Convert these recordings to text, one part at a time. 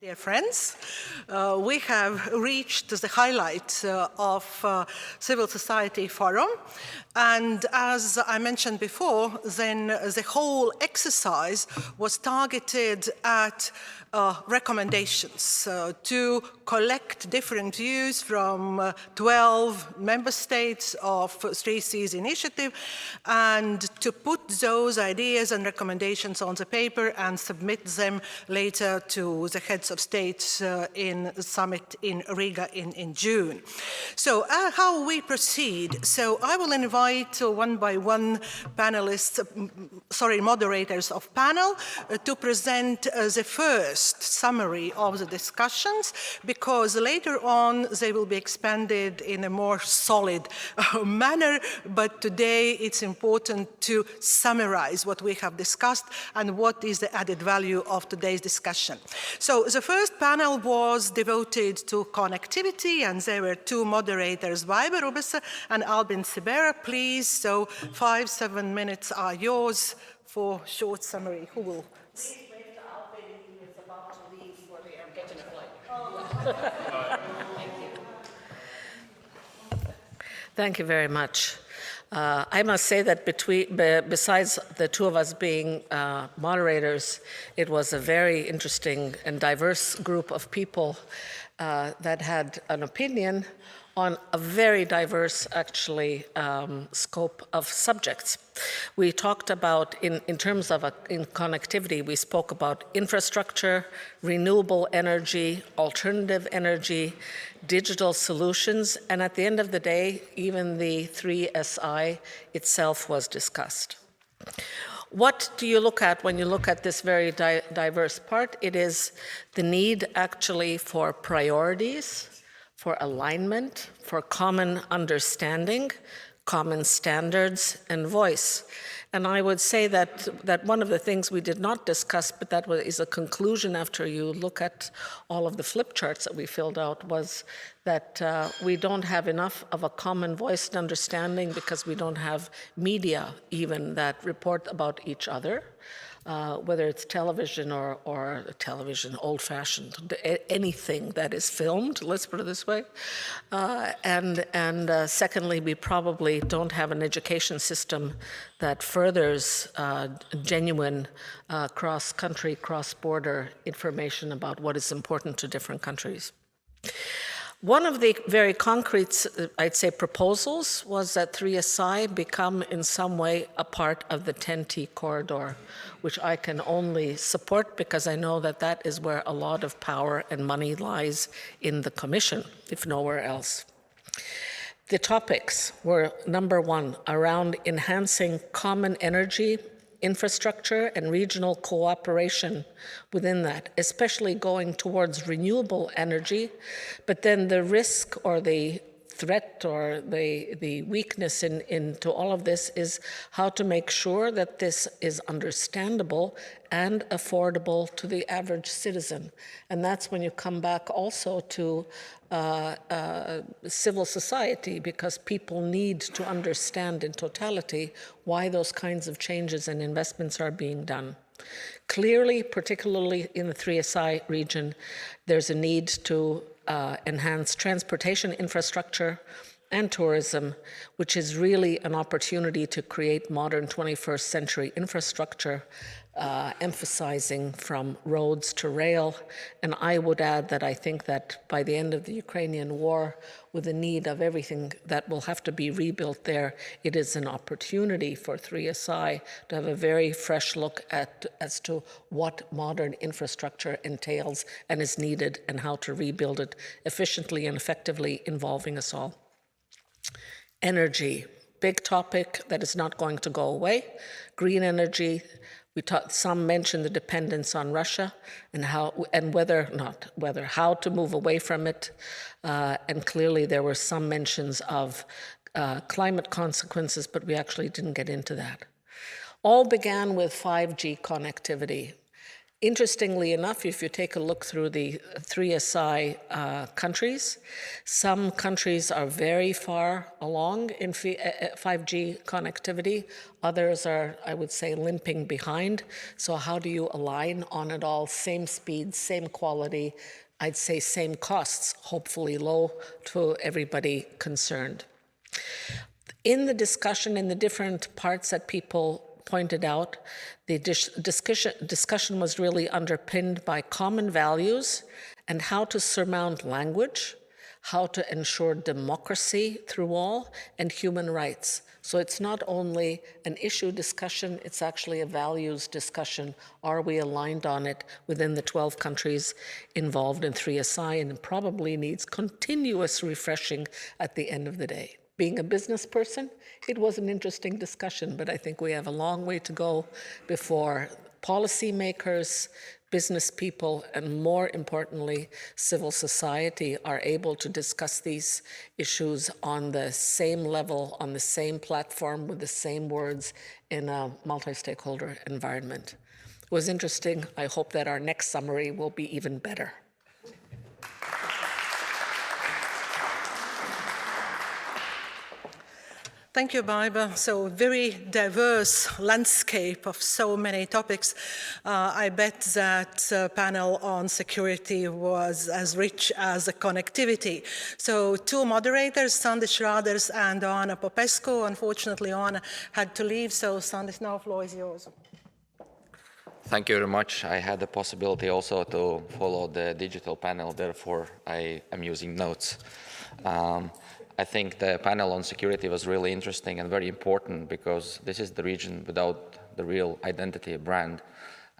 Dear friends, we have reached the highlight of Civil Society Forum, and as I mentioned before, then the whole exercise was targeted at recommendations to collect different views from 12 member states of Three Seas Initiative and to put those ideas and recommendations on the paper and submit them later to the heads of state in the summit in Riga in June. So how we proceed? So I will invite one by one panelists, moderators of panel to present the first summary of the discussions, because later on they will be expanded in a more solid manner, but today it's important to summarize what we have discussed and what is the added value of today's discussion. So the first panel was devoted to connectivity, and there were two moderators, Vaibe Rubese and Albin Sibera. Please, so 5-7 minutes are yours for short summary. Who will? Thank you very much. I must say that besides the two of us being moderators, it was a very interesting and diverse group of people that had an opinion on a very diverse, actually, scope of subjects. We talked about, in terms of in connectivity, we spoke about infrastructure, renewable energy, alternative energy, digital solutions, and at the end of the day, even the 3SI itself was discussed. What do you look at when you look at this very diverse part? It is the need, actually, for priorities, for alignment, for common understanding, common standards, and voice. And I would say that one of the things we did not discuss, but that is a conclusion after you look at all of the flip charts that we filled out, was that we don't have enough of a common voice and understanding because we don't have media even that report about each other. Whether it's television or television, old-fashioned, anything that is filmed, let's put it this way. And secondly, we probably don't have an education system that furthers genuine cross-country, cross-border information about what is important to different countries. One of the very concrete, I'd say, proposals was that 3SI become in some way a part of the TEN-T corridor, which I can only support because I know that that is where a lot of power and money lies in the Commission, if nowhere else. The topics were, number one, around enhancing common energy infrastructure and regional cooperation within that, especially going towards renewable energy, but then the risk or the threat or the weakness into all of this is how to make sure that this is understandable and affordable to the average citizen. And that's when you come back also to civil society, because people need to understand in totality why those kinds of changes and investments are being done. Clearly, particularly in the 3SI region, there's a need to enhance transportation infrastructure and tourism, which is really an opportunity to create modern 21st century infrastructure, emphasizing from roads to rail. And I would add that I think that by the end of the Ukrainian war, with the need of everything that will have to be rebuilt there, it is an opportunity for 3SI to have a very fresh look as to what modern infrastructure entails and is needed and how to rebuild it efficiently and effectively, involving us all. Energy, big topic that is not going to go away. Green energy. Some mentioned the dependence on Russia and how to move away from it. And clearly there were some mentions of climate consequences, but we actually didn't get into that. All began with 5G connectivity. Interestingly enough, if you take a look through the 3SI countries, some countries are very far along in 5G connectivity. Others are, I would say, limping behind. So how do you align on it all? Same speed, same quality, I'd say same costs, hopefully low to everybody concerned. In the discussion, in the different parts that people pointed out, the discussion was really underpinned by common values and how to surmount language, how to ensure democracy through all, and human rights. So it's not only an issue discussion, it's actually a values discussion. Are we aligned on it within the 12 countries involved in 3SI, and it probably needs continuous refreshing at the end of the day. Being a business person, it was an interesting discussion, but I think we have a long way to go before policymakers, business people, and more importantly, civil society are able to discuss these issues on the same level, on the same platform, with the same words in a multi-stakeholder environment. It was interesting. I hope that our next summary will be even better. Thank you, Baiba. So very diverse landscape of so many topics. I bet that panel on security was as rich as the connectivity. So two moderators, Sandis Raders and Oana Popescu. Unfortunately, Oana had to leave, so Sandis, now the floor is yours. Thank you very much. I had the possibility also to follow the digital panel, therefore I am using notes. I think the panel on security was really interesting and very important because this is the region without the real identity brand.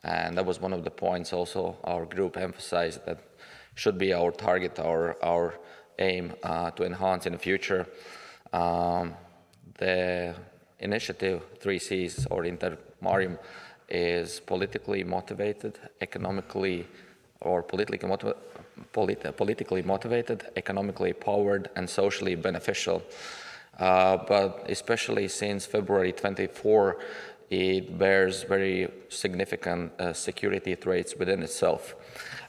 And that was one of the points also our group emphasized that should be our target, our aim to enhance in the future. The initiative 3Cs or Intermarium is politically motivated, economically or politically motivated, economically powered, and socially beneficial. But especially since February 24, it bears very significant security threats within itself.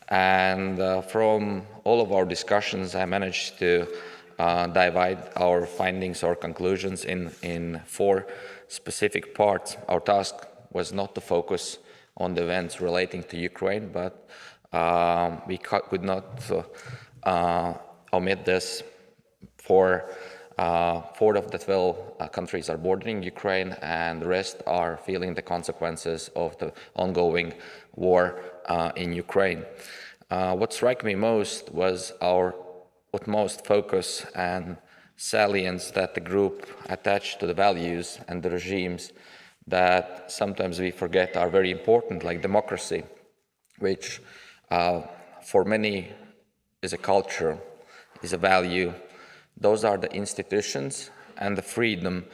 And from all of our discussions, I managed to divide our findings or conclusions in 4 specific parts. Our task was not to focus on the events relating to Ukraine, but we could not omit this. 4 of the 12 countries are bordering Ukraine, and the rest are feeling the consequences of the ongoing war in Ukraine. What struck me most was our utmost focus and salience that the group attached to the values and the regimes that sometimes we forget are very important, like democracy, which for many is a culture, is a value. Those are the institutions and the freedom,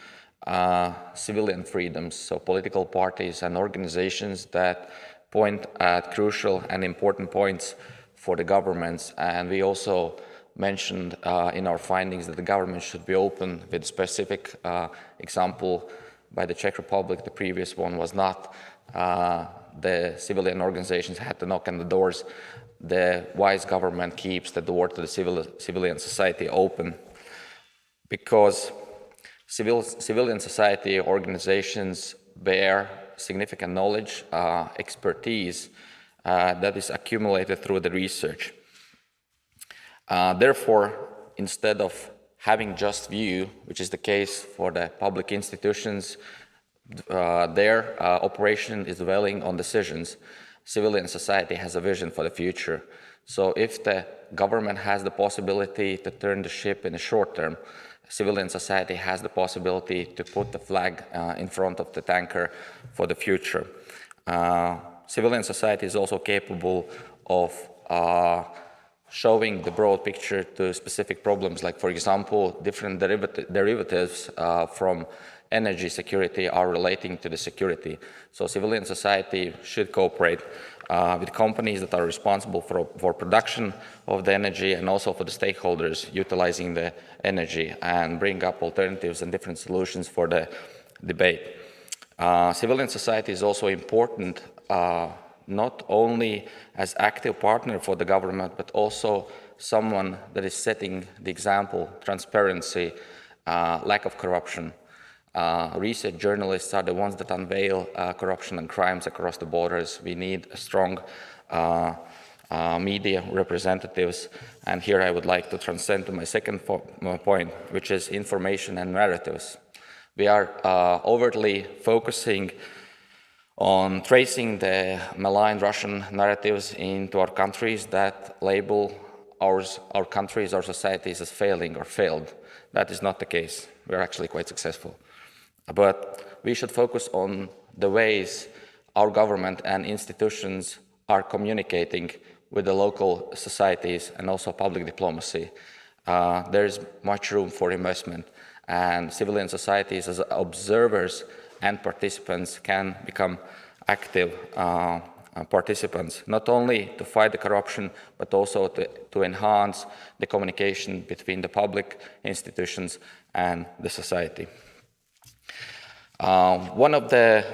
civilian freedoms, so political parties and organizations that point at crucial and important points for the governments. And we also mentioned in our findings that the government should be open with specific example by the Czech Republic. The previous one was not. The civilian organizations had to knock on the doors. The wise government keeps the door to the civilian society open because civilian society organizations bear significant knowledge, expertise that is accumulated through the research. Therefore, instead of having just view, which is the case for the public institutions, their operation is dwelling on decisions. Civilian society has a vision for the future. So if the government has the possibility to turn the ship in the short term, civilian society has the possibility to put the flag in front of the tanker for the future. Civilian society is also capable of showing the broad picture to specific problems, like, for example, different derivatives from energy security are relating to the security. So civilian society should cooperate with companies that are responsible for production of the energy and also for the stakeholders utilizing the energy and bring up alternatives and different solutions for the debate. Civilian society is also important not only as active partner for the government, but also someone that is setting the example, transparency, lack of corruption. Research journalists are the ones that unveil corruption and crimes across the borders. We need a strong media representatives. And here I would like to transcend to my second point, which is information and narratives. We are overtly focusing on tracing the malign Russian narratives into our countries that label our countries, our societies as failing or failed. That is not the case. We're actually quite successful. But we should focus on the ways our government and institutions are communicating with the local societies and also public diplomacy. There is much room for investment, and civilian societies as observers and participants can become active participants, not only to fight the corruption, but also to enhance the communication between the public institutions and the society. One of the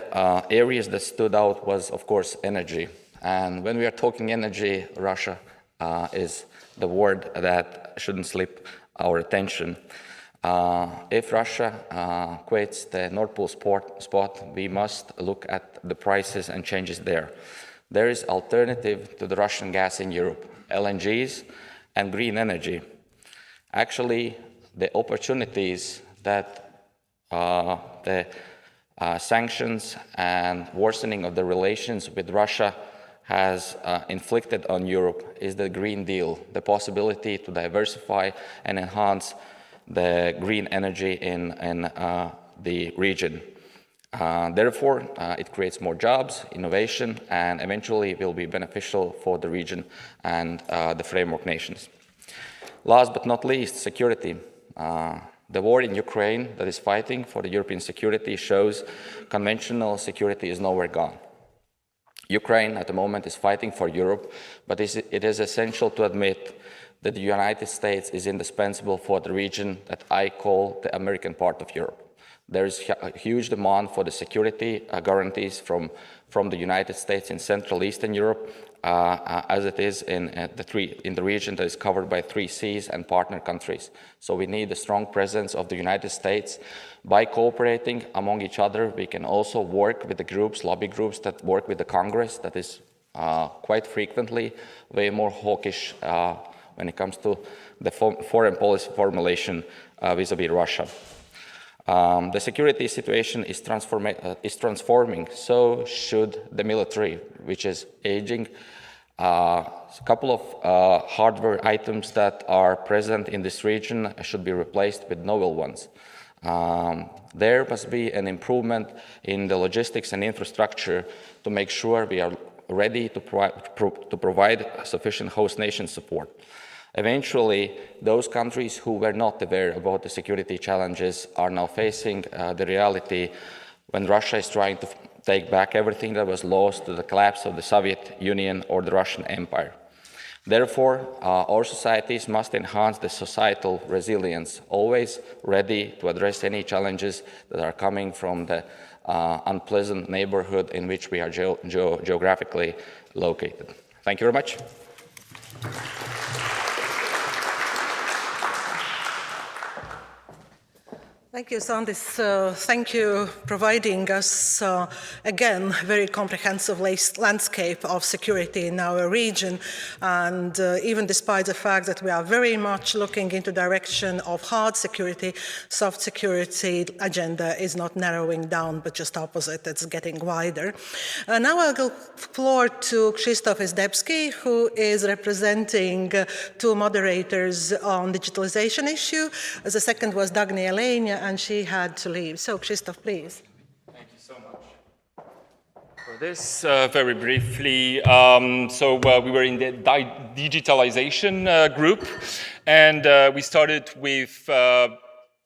areas that stood out was, of course, energy. And when we are talking energy, Russia is the word that shouldn't slip our attention. If Russia quits the Nord Pool spot, we must look at the prices and changes there. There is alternative to the Russian gas in Europe, LNGs and green energy. Actually, the opportunities that the sanctions and worsening of the relations with Russia has inflicted on Europe is the Green Deal, the possibility to diversify and enhance the green energy in the region. Therefore, it creates more jobs, innovation, and eventually will be beneficial for the region and the framework nations. Last but not least, security. The war in Ukraine that is fighting for the European security shows conventional security is nowhere gone. Ukraine at the moment is fighting for Europe, but it is essential to admit that the United States is indispensable for the region that I call the American part of Europe. There is a huge demand for the security guarantees from the United States in Central Eastern Europe, as it is in the region that is covered by 3 seas and partner countries. So we need a strong presence of the United States. By cooperating among each other, we can also work with the groups, lobby groups that work with the Congress, that is quite frequently way more hawkish when it comes to the foreign policy formulation vis-a-vis Russia. The security situation is transforming, so should the military, which is aging. A couple of hardware items that are present in this region should be replaced with novel ones. There must be an improvement in the logistics and infrastructure to make sure we are ready to provide sufficient host nation support. Eventually, those countries who were not aware about the security challenges are now facing the reality when Russia is trying to take back everything that was lost to the collapse of the Soviet Union or the Russian Empire. Therefore, our societies must enhance the societal resilience, always ready to address any challenges that are coming from the unpleasant neighborhood in which we are geographically located. Thank you very much. Thank you, Sandis. Thank you for providing us, again, very comprehensive landscape of security in our region. And even despite the fact that we are very much looking into the direction of hard security, soft security agenda is not narrowing down, but just opposite, it's getting wider. Now I'll give floor to Krzysztof Izdebski, who is representing 2 moderators on digitalization issue. The second was Dagny Elenia, and she had to leave. So, Krzysztof, please. Thank you so much for this. Very briefly, we were in the digitalization group, and we started with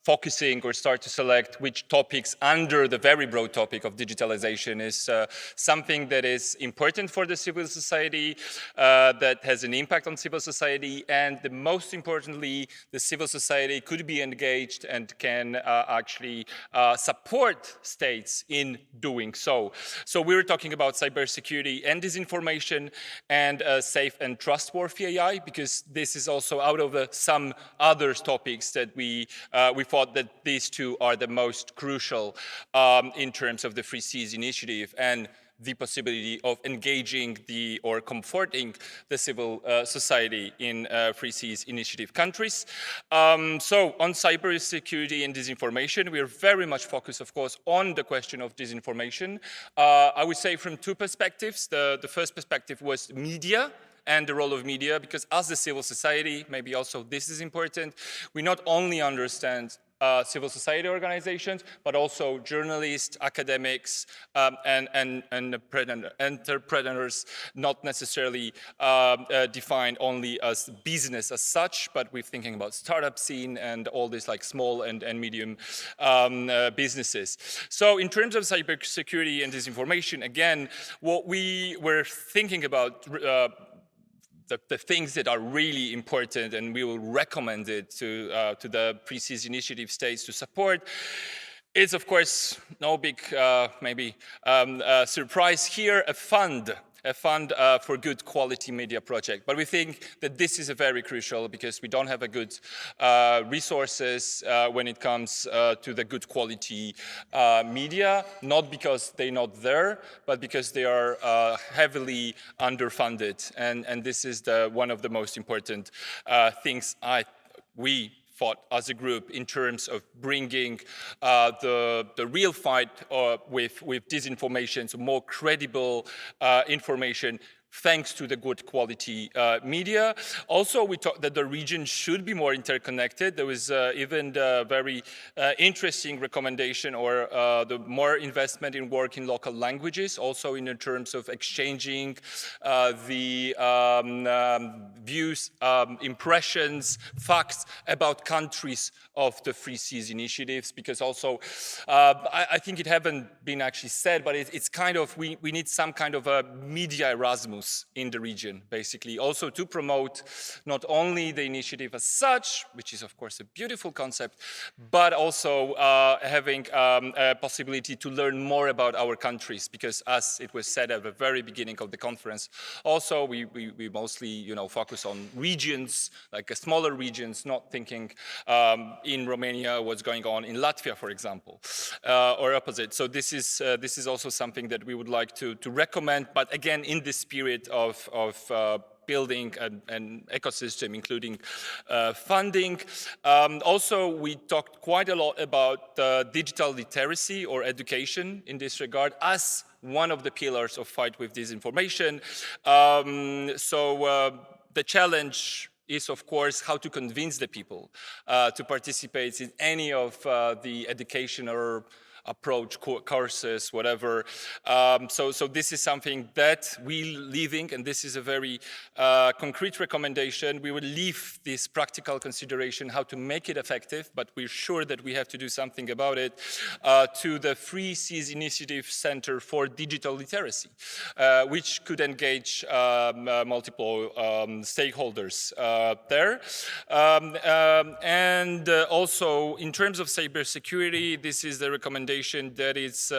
focusing or start to select which topics under the very broad topic of digitalization is something that is important for the civil society, that has an impact on civil society, and most importantly, the civil society could be engaged and can actually support states in doing so. So we were talking about cybersecurity and disinformation and safe and trustworthy AI, because this is also out of some other topics that we thought that these two are the most crucial in terms of the Free Seas Initiative and the possibility of engaging or comforting the civil society in Free Seas Initiative countries. So on cybersecurity and disinformation, we are very much focused, of course, on the question of disinformation. I would say from two perspectives. The first perspective was media and the role of media, because as the civil society, maybe also this is important, we not only understand civil society organizations, but also journalists, academics, and entrepreneurs, not necessarily defined only as business as such, but we're thinking about startup scene and all these like small and medium businesses. So in terms of cybersecurity and disinformation, again, what we were thinking about the things that are really important, and we will recommend it to the Free Seas Initiative states to support, is of course no big surprise here, a fund for good quality media project. But we think that this is a very crucial, because we don't have a good resources when it comes to the good quality media, not because they're not there, but because they are heavily underfunded. And this is one of the most important things we thought as a group in terms of bringing the real fight with disinformation, so more credible information, thanks to the good quality media. Also, we thought that the region should be more interconnected. There was even the very interesting recommendation, or the more investment in work in local languages, also in terms of exchanging the views, impressions, facts about countries of the Free Seas Initiatives, because also, I think it haven't been actually said, but it's kind of, we need some kind of a media Erasmus in the region, basically, also to promote not only the initiative as such, which is of course a beautiful concept, but also having a possibility to learn more about our countries, because as it was said at the very beginning of the conference, also we mostly focus on regions, like smaller regions, not thinking in Romania what's going on in Latvia, for example, or opposite. So this is also something that we would like to recommend, but again in the spirit of building an ecosystem, including funding. Also, we talked quite a lot about digital literacy or education in this regard as one of the pillars of fight with disinformation. The challenge is, of course, how to convince the people to participate in any of the education or approach, courses, whatever. So this is something that we're leaving, and this is a very concrete recommendation. We will leave this practical consideration, how to make it effective, but we're sure that we have to do something about it, to the Free Seas Initiative Center for Digital Literacy, which could engage multiple stakeholders there. And also, in terms of cybersecurity, this is the recommendation that is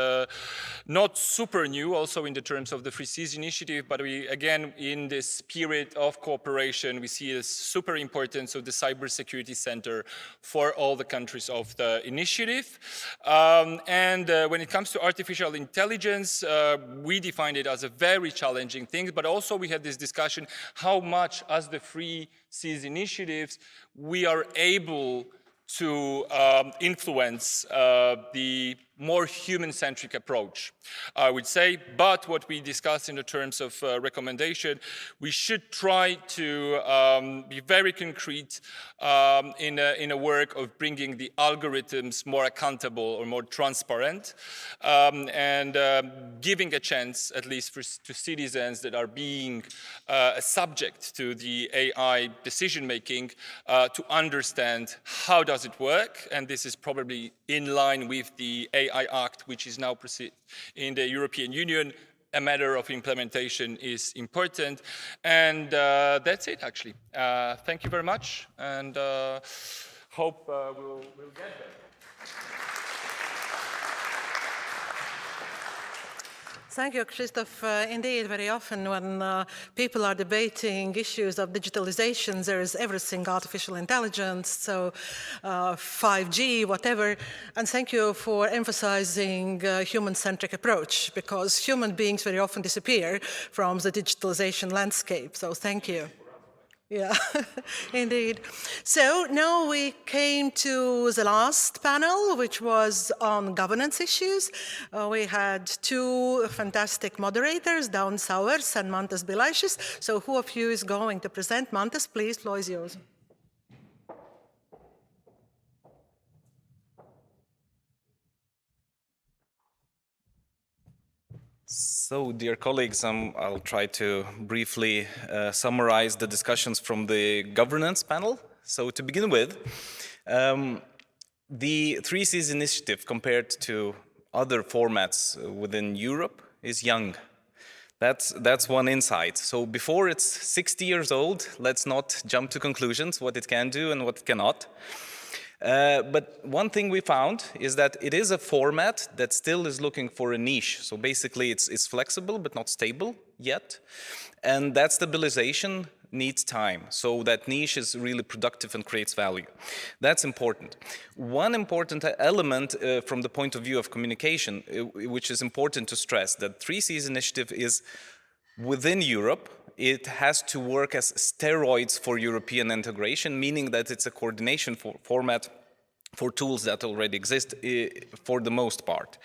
not super new, also in the terms of the Free Seas Initiative, but we, again, in this spirit of cooperation, we see it as super important, so the Cybersecurity Center for all the countries of the initiative. And when it comes to artificial intelligence, we define it as a very challenging thing, but also we had this discussion how much, as the Free Seas Initiatives, we are able to influence the more human-centric approach, I would say. But what we discussed in the terms of recommendation, we should try to be very concrete in a work of bringing the algorithms more accountable or more transparent, and giving a chance, at least to citizens that are being subject to the AI decision-making, to understand how does it work. And this is probably in line with the AI Act, which is now in the European Union. A matter of implementation is important. And that's it, actually. Thank you very much, and hope we'll get there. Thank you, Christoph. Indeed, very often when people are debating issues of digitalization, there is everything artificial intelligence, so 5G, whatever. And thank you for emphasizing human-centric approach, because human beings very often disappear from the digitalization landscape. So thank you. Yeah, indeed. So now we came to the last panel, which was on governance issues. We had two fantastic moderators, Dawn Sauers and Mantas Bilaišis. So who of you is going to present? Mantas, please, floor is yours. So, dear colleagues, I'll try to briefly summarize the discussions from the governance panel. So, to begin with, the 3Cs initiative compared to other formats within Europe is young. That's one insight. So before it's 60 years old, let's not jump to conclusions, what it can do and what it cannot. But one thing we found is that it is a format that still is looking for a niche. So basically it's flexible but not stable yet. And that stabilization needs time. So that niche is really productive and creates value. That's important. One important element from the point of view of communication, which is important to stress, that 3Cs initiative is within Europe. It has to work as steroids for European integration, meaning that it's a coordination format for tools that already exist for the most part.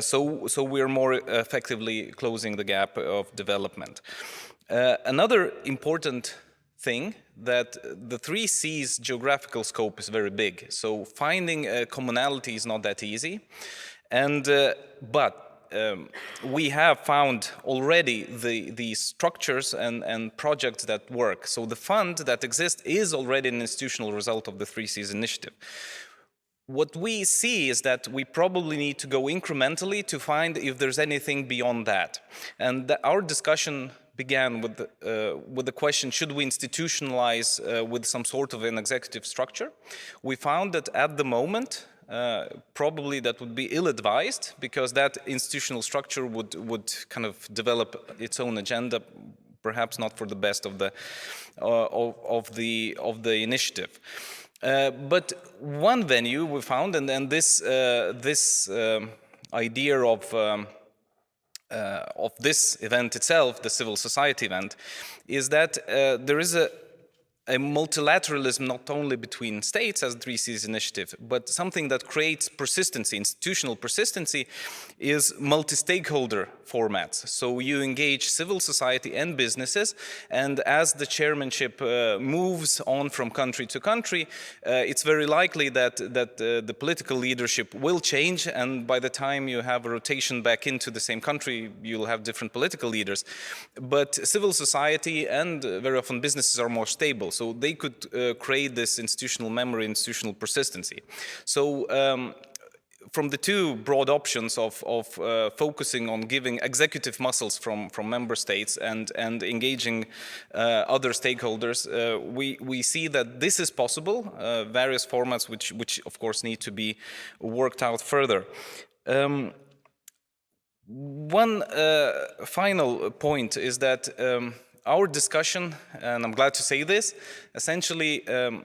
So we're more effectively closing the gap of development. Another important thing that the 3Cs geographical scope is very big. So finding a commonality is not that easy. And but we have found already the structures and projects that work. So the fund that exists is already an institutional result of the 3Cs initiative. What we see is that we probably need to go incrementally to find if there's anything beyond that. And our discussion began with the question, should we institutionalize with some sort of an executive structure? We found that at the moment, probably that would be ill-advised, because that institutional structure would kind of develop its own agenda, perhaps not for the best of the initiative. But one venue we found, and then this idea of this event itself, the civil society event, is that there is a multilateralism not only between states as the 3Cs initiative, but something that creates persistency, institutional persistency, is multi-stakeholder formats. So you engage civil society and businesses, and as the chairmanship moves on from country to country, it's very likely that the political leadership will change, and by the time you have a rotation back into the same country, you'll have different political leaders. But civil society and very often businesses are more stable. So they could create this institutional memory, institutional persistency. So from the two broad options of focusing on giving executive muscles from member states and engaging other stakeholders, we see that this is possible, various formats which of course need to be worked out further. One final point is that our discussion, and I'm glad to say this, essentially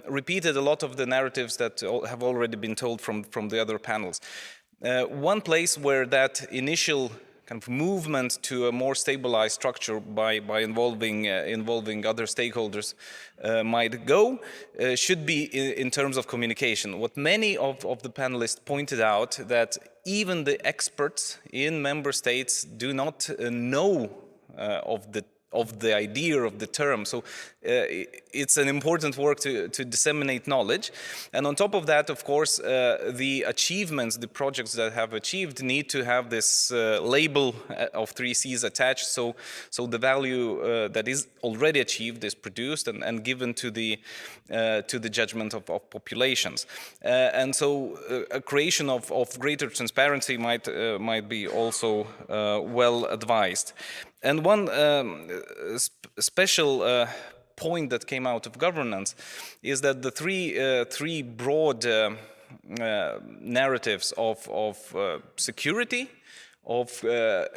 repeated a lot of the narratives that have already been told from the other panels. One place where that initial kind of movement to a more stabilized structure by involving other stakeholders might go should be in terms of communication. What many of the panelists pointed out, that even the experts in member states do not know of the idea of the term. So it's an important work to disseminate knowledge. And on top of that, of course, the achievements, the projects that have achieved need to have this label of 3 Cs attached. So the value that is already achieved is produced and given to the judgment of populations. And so a creation of greater transparency might be also well advised. And one special point that came out of governance is that the three broad narratives of security, of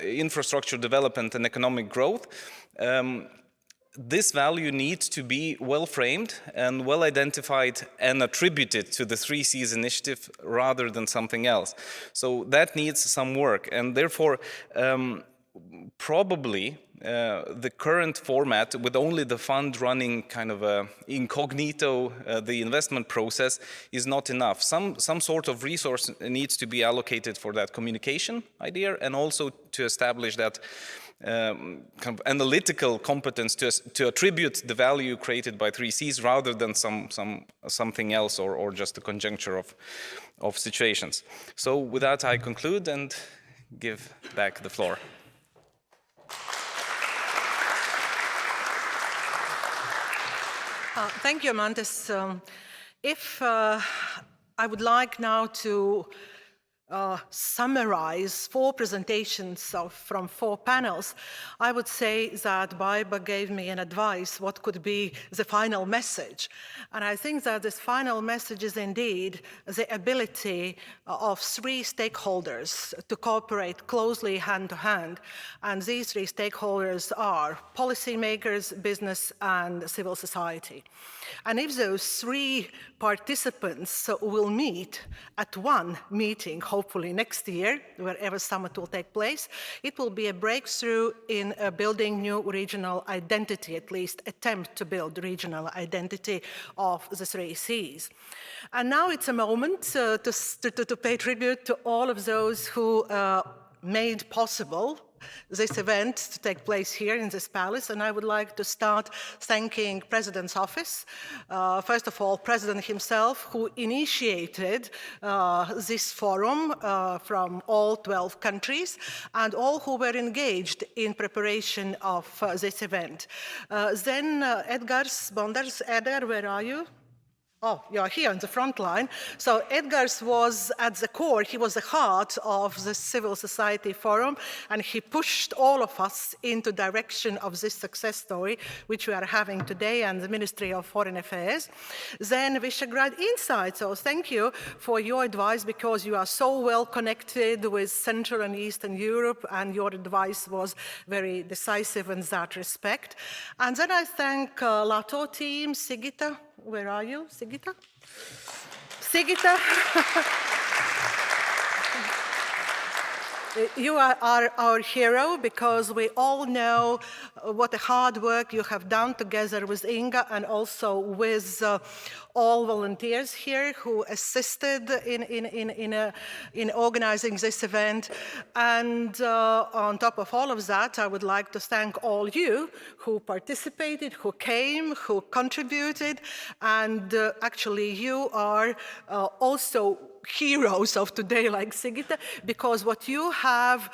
infrastructure development and economic growth, this value needs to be well framed and well identified and attributed to the 3 Cs initiative rather than something else. So that needs some work, and therefore probably the current format, with only the fund running kind of incognito the investment process, is not enough. Some sort of resource needs to be allocated for that communication idea, and also to establish that kind of analytical competence to attribute the value created by 3 Cs rather than something else or just a conjuncture of situations. So with that, I conclude and give back the floor. Thank you, Mantis. If I would like now to summarize 4 presentations from 4 panels, I would say that Baiba gave me an advice what could be the final message. And I think that this final message is indeed the ability of 3 stakeholders to cooperate closely hand to hand. And these 3 stakeholders are policymakers, business, and civil society. And if those 3 participants will meet at one meeting, hopefully next year, wherever summit will take place, it will be a breakthrough in building new regional identity, at least attempt to build regional identity of the 3 Cs. And now it's a moment to pay tribute to all of those who made possible this event to take place here in this palace, and I would like to start thanking President's office. First of all, President himself, who initiated this forum from all 12 countries, and all who were engaged in preparation of this event. Then Edgars Bondars. Edgar, where are you? Oh, you're here on the front line. So Edgars was at the core, he was the heart of the Civil Society Forum, and he pushed all of us into direction of this success story, which we are having today, and the Ministry of Foreign Affairs. Then Visegrad Insight, so thank you for your advice, because you are so well connected with Central and Eastern Europe, and your advice was very decisive in that respect. And then I thank LATO team, Sigita. Where are you, Sigita? Sigita. You are our hero, because we all know what a hard work you have done together with Inga, and also with all volunteers here who assisted in organizing this event. And on top of all of that, I would like to thank all you who participated, who came, who contributed, and actually you are also heroes of today, like Sigita, because what you have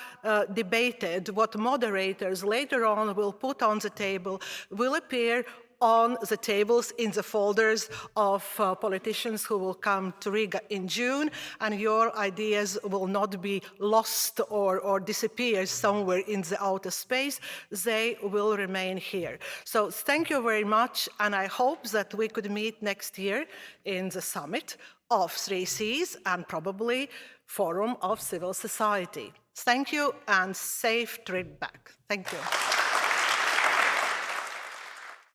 debated, what moderators later on will put on the table, will appear on the tables in the folders of politicians who will come to Riga in June, and your ideas will not be lost or disappear somewhere in the outer space. They will remain here. So thank you very much, and I hope that we could meet next year in the summit of 3 Cs and probably Forum of Civil Society. Thank you, and safe trip back. Thank you.